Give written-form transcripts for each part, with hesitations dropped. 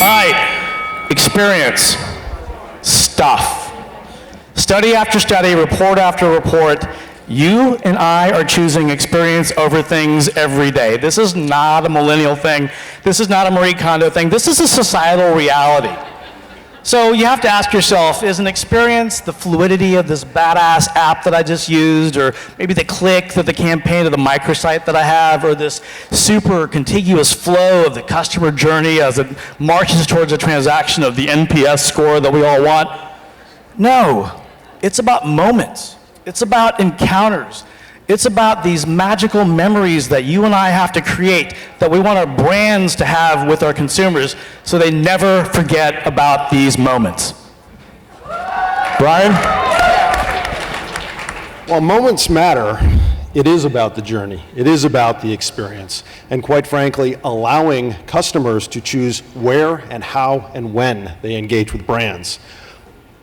right, experience, stuff. Study after study, report after report, you and I are choosing experience over things every day. This is not a millennial thing. This is not a Marie Kondo thing. This is a societal reality. So you have to ask yourself, is an experience the fluidity of this badass app that I just used, or maybe the click of the campaign of the microsite that I have, or this super contiguous flow of the customer journey as it marches towards a transaction of the NPS score that we all want? No, it's about moments. It's about encounters. It's about these magical memories that you and I have to create, that we want our brands to have with our consumers so they never forget about these moments. Brian? While moments matter, it is about the journey. It is about the experience. And quite frankly, allowing customers to choose where and how and when they engage with brands.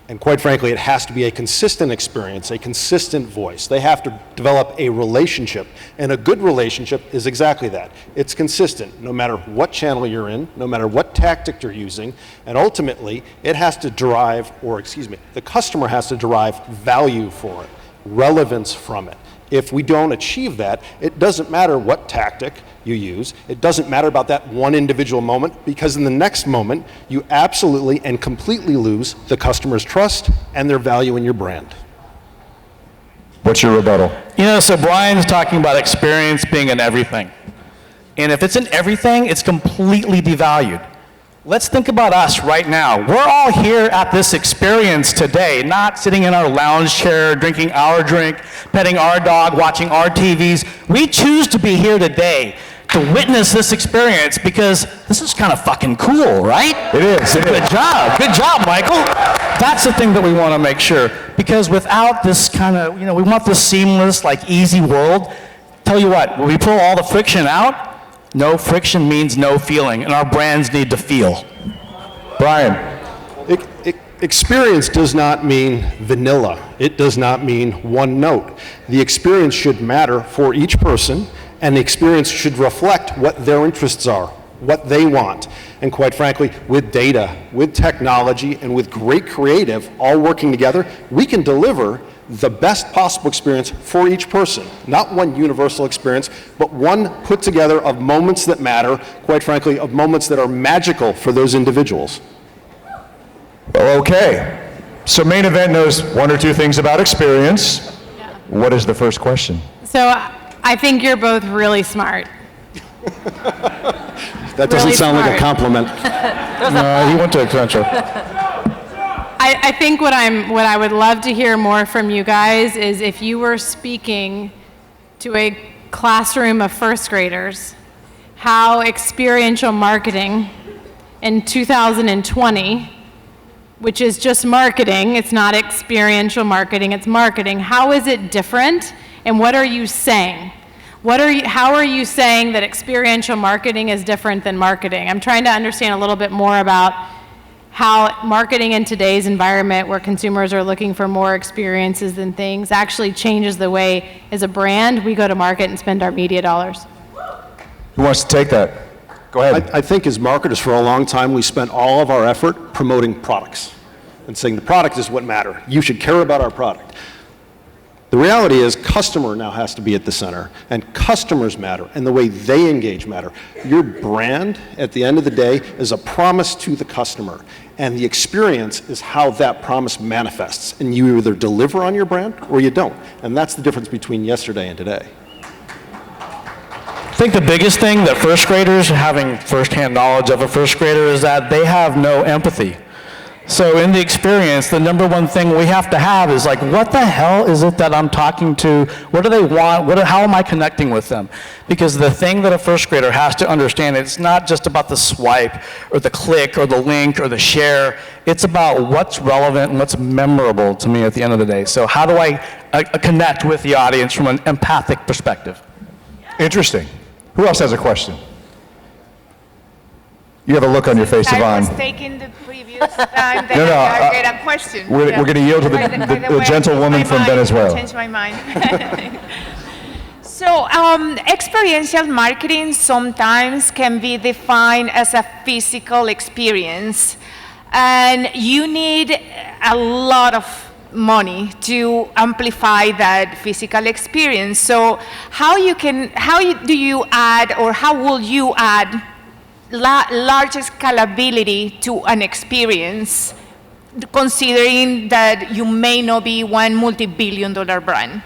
And quite frankly, it has to be a consistent experience, a consistent voice. They have to develop a relationship, and a good relationship is exactly that. It's consistent, no matter what channel you're in, no matter what tactic you're using, and ultimately, it has to derive, the customer has to derive value for it, relevance from it. If we don't achieve that, it doesn't matter what tactic you use. It doesn't matter about that one individual moment, because in the next moment, you absolutely and completely lose the customer's trust and their value in your brand. What's your rebuttal? You know, so Brian's talking about experience being in everything. And if it's in everything, it's completely devalued. Let's think about us right now. We're all here at this experience today, not sitting in our lounge chair, drinking our drink, petting our dog, watching our TVs. We choose to be here today to witness this experience because this is kind of fucking cool, right? It is. Good job, Michael. That's the thing that we want to make sure, because without this kind of, we want this seamless, like easy world. Tell you what, when we pull all the friction out, no friction means no feeling, and our brands need to feel. Brian. Experience does not mean vanilla. It does not mean one note. The experience should matter for each person, and the experience should reflect what their interests are, what they want. And quite frankly, with data, with technology, and with great creative all working together, we can deliver the best possible experience for each person. Not one universal experience, but one put together of moments that matter, quite frankly, of moments that are magical for those individuals. Okay. So Main Event knows one or two things about experience. Yeah. What is the first question? So I think you're both really smart. That doesn't sound like a compliment. He went to Accenture. I think what I would love to hear more from you guys is if you were speaking to a classroom of first graders, how experiential marketing in 2020, which is just marketing, it's not experiential marketing, it's marketing, how is it different, and what are you saying? How are you saying that experiential marketing is different than marketing? I'm trying to understand a little bit more about how marketing in today's environment, where consumers are looking for more experiences than things, actually changes the way, as a brand, we go to market and spend our media dollars. Who wants to take that? Go ahead. I think as marketers for a long time, we spent all of our effort promoting products and saying the product is what matters. You should care about our product. The reality is customer now has to be at the center, and customers matter, and the way they engage matter. Your brand, at the end of the day, is a promise to the customer, and the experience is how that promise manifests, and you either deliver on your brand or you don't, and that's the difference between yesterday and today. I think the biggest thing that first graders, having firsthand knowledge of a first grader, is that they have no empathy. So in the experience, the number one thing we have to have is like, what the hell is it that I'm talking to? What do they want? How am I connecting with them? Because the thing that a first grader has to understand, it's not just about the swipe or the click or the link or the share. It's about what's relevant and what's memorable to me at the end of the day. So how do I connect with the audience from an empathic perspective? Interesting. Who else has a question? You have a look on your face, Yvonne. I was taking the previous time that I get a question. We're going to yield to the gentlewoman from Venezuela. Change my mind. So, experiential marketing sometimes can be defined as a physical experience, and you need a lot of money to amplify that physical experience. So, how do you add, or how will you add large scalability to an experience, considering that you may not be one multi-billion-dollar brand?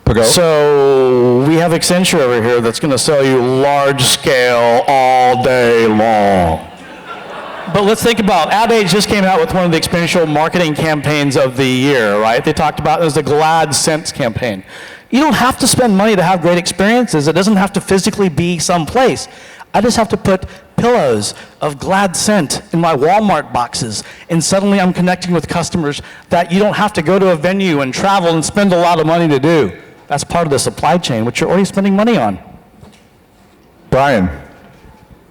Pagogh? So we have Accenture over here that's going to sell you large scale all day long. But let's think about, Ad Age just came out with one of the experiential marketing campaigns of the year, right? They talked about it as the Glad Scents campaign. You don't have to spend money to have great experiences. It doesn't have to physically be someplace. I just have to put pillows of Glad Scent in my Walmart boxes, and suddenly I'm connecting with customers that you don't have to go to a venue and travel and spend a lot of money to do. That's part of the supply chain, which you're already spending money on. Brian?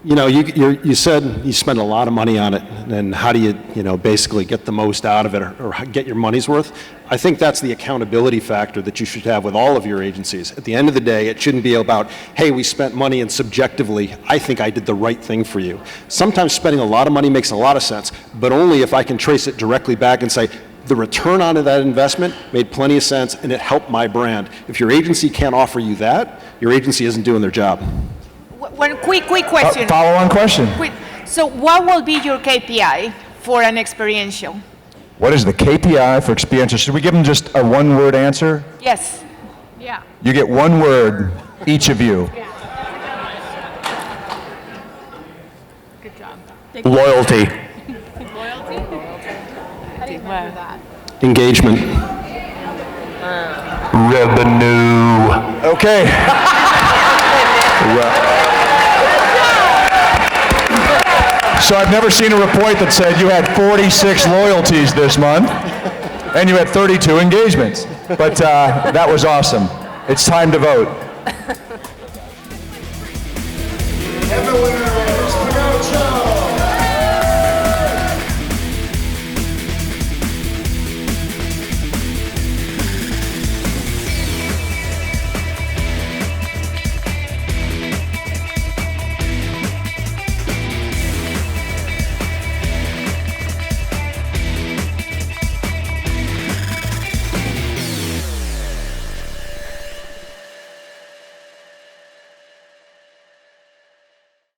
You know, you said you spend a lot of money on it, and how do you basically get the most out of it, or get your money's worth? I think that's the accountability factor that you should have with all of your agencies. At the end of the day, it shouldn't be about, hey, we spent money and subjectively, I think I did the right thing for you. Sometimes spending a lot of money makes a lot of sense, but only if I can trace it directly back and say, the return on that investment made plenty of sense and it helped my brand. If your agency can't offer you that, your agency isn't doing their job. One quick question. Follow-on question. So what will be your KPI for an experiential? What is the KPI for experiential? Should we give them just a one-word answer? Yes. Yeah. You get one word, each of you. Good job. Loyalty. Loyalty? How do you measure that? Engagement. Revenue. Okay. So I've never seen a report that said you had 46 loyalties this month, and you had 32 engagements. But that was awesome. It's time to vote. Everywhere.